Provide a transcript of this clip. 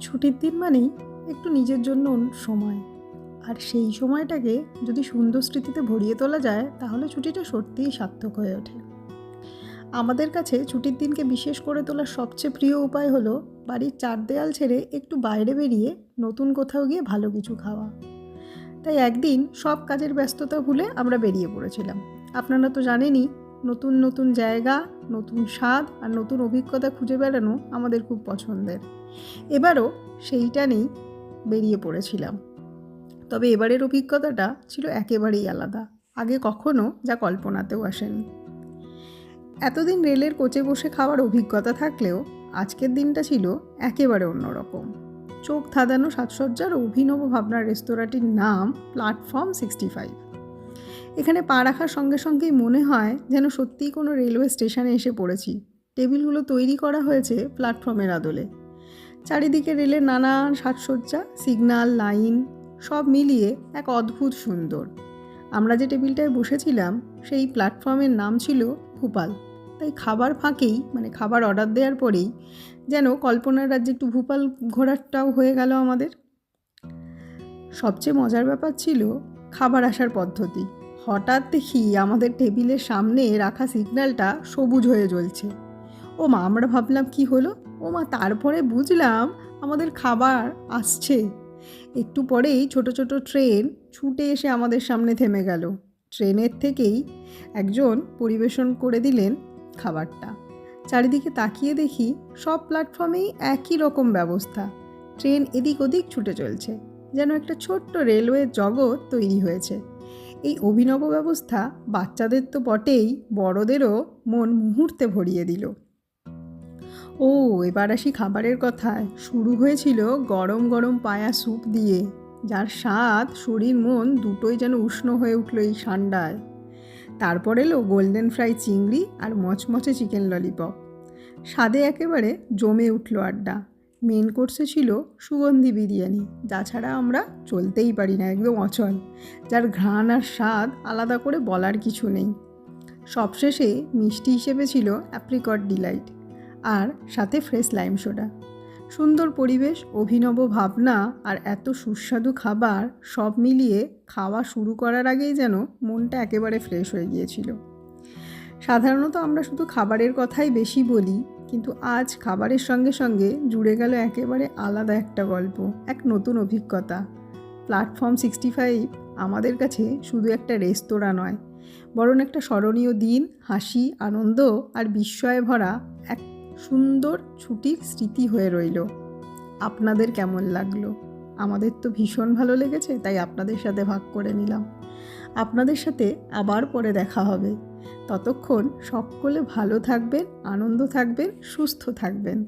ছুটির দিন মানেই একটু নিজের জন্য সময়, আর সেই সময়টাকে যদি সুন্দর স্মৃতিতে ভরিয়ে তোলা যায় তাহলে ছুটিটা সত্যিই সার্থক হয়ে ওঠে। আমাদের কাছে ছুটির দিনকে বিশেষ করে তোলার সবচেয়ে প্রিয় উপায় হলো বাড়ির চার দেয়াল ছেড়ে একটু বাইরে বেরিয়ে নতুন কোথাও গিয়ে ভালো কিছু খাওয়া। তাই একদিন সব কাজের ব্যস্ততা ভুলে আমরা বেরিয়ে পড়েছিলাম। আপনারা তো জানেনই, নতুন নতুন জায়গা, নতুন স্বাদ আর নতুন অভিজ্ঞতা খুঁজে বেড়ানো আমাদের খুব পছন্দের। এবারও সেইটা নিয়েই বেরিয়ে পড়েছিলাম। তবে এবারের অভিজ্ঞতাটা ছিল একেবারেই আলাদা, আগে কখনো যা কল্পনাতেও আসেনি। এতদিন রেলের কোচে বসে খাওয়ার অভিজ্ঞতা থাকলেও আজকের দিনটা ছিল একেবারে অন্যরকম। চোখ ধাঁধানো সাজসজ্জার অভিনব ভাবনার রেস্তোরাঁটির নাম প্ল্যাটফর্ম 65। এখানে পা রাখার সঙ্গে সঙ্গেই মনে হয় যেন সত্যিই কোনো রেলওয়ে স্টেশনে এসে পড়েছি। টেবিলগুলো তৈরি করা হয়েছে প্ল্যাটফর্মের আদলে। চারিদিকে রেলের নানান সাজসজ্জা, সিগন্যাল, লাইন সব মিলিয়ে এক অদ্ভুত সুন্দর। আমরা যে টেবিলটায় বসেছিলাম সেই প্ল্যাটফর্মের নাম ছিল ভূপাল। তাই খাবার ফাঁকেই, খাবার অর্ডার দেওয়ার পরেই যেন কল্পনার রাজ্যে একটু ভূপাল ঘোরাটাও হয়ে গেল আমাদের। সবচেয়ে মজার ব্যাপার ছিল খাবার আসার পদ্ধতি। হঠাৎ দেখি আমাদের টেবিলের সামনে রাখা সিগন্যালটা সবুজ হয়ে জ্বলছে। ও মা, আমরা ভাবলাম কি হলো। ও মা, তারপরে বুঝলাম আমাদের খাবার আসছে। একটু পরেই ছোট ছোট ট্রেন ছুটে এসে আমাদের সামনে থেমে গেল। ট্রেনের থেকেই একজন পরিবেশন করে দিলেন খাবারটা। চারিদিকে তাকিয়ে দেখি সব প্ল্যাটফর্মেই একই রকম ব্যবস্থা। ট্রেন এদিক ওদিক ছুটে চলছে, যেন একটা ছোট্ট রেলওয়ে জগৎ তৈরি হয়েছে। এই অভিনব ব্যবস্থা বাচ্চাদের তো বটেই, বড়দেরও মন মুহূর্তে ভরিয়ে দিল। এবার আসি খাবারের কথায়। শুরু হয়েছিল গরম গরম পায়া স্যুপ দিয়ে, যার স্বাদ শরীর মন দুটোই যেন উষ্ণ হয়ে উঠল এই ঠান্ডায়। তারপর এলো গোল্ডেন ফ্রাই চিংড়ি আর মচমচে চিকেন ললিপপ। স্বাদে একেবারে জমে উঠল আড্ডা। মেন কোর্সে ছিল সুগন্ধি বিরিয়ানি, যা ছাড়া আমরা চলতেই পারি না, একদম অচল, যার ঘ্রাণ আর স্বাদ আলাদা করে বলার কিছু নেই। সবশেষে মিষ্টি হিসেবে ছিল অ্যাপ্রিকট ডিলাইট, আর সাথে ফ্রেশ লাইম সোডা। সুন্দর পরিবেশ, অভিনব ভাবনা আর এত সুস্বাদু খাবার সব মিলিয়ে খাওয়া শুরু করার আগেই যেন মনটা একেবারে ফ্রেশ হয়ে গিয়েছিল। সাধারণত আমরা শুধু খাবারের কথাই বেশি বলি, কিন্তু আজ খাবারের সঙ্গে সঙ্গে জুড়ে গেল একেবারে আলাদা একটা গল্প, এক নতুন অভিজ্ঞতা। প্ল্যাটফর্ম 65 আমাদের কাছে শুধু একটা রেস্তোরাঁ নয়, বরং একটা স্মরণীয় দিন, হাসি, আনন্দ আর বিস্ময়ে ভরা এক সুন্দর ছুটির স্মৃতি হয়ে রইল। আপনাদের কেমন লাগলো? আমাদের তো ভীষণ ভালো লেগেছে, তাই আপনাদের সাথে ভাগ করে নিলাম। আপনাদের সাথে আবার পরে দেখা হবে। ততক্ষণ সকলে ভালো থাকবেন, আনন্দ থাকবেন, সুস্থ থাকবেন।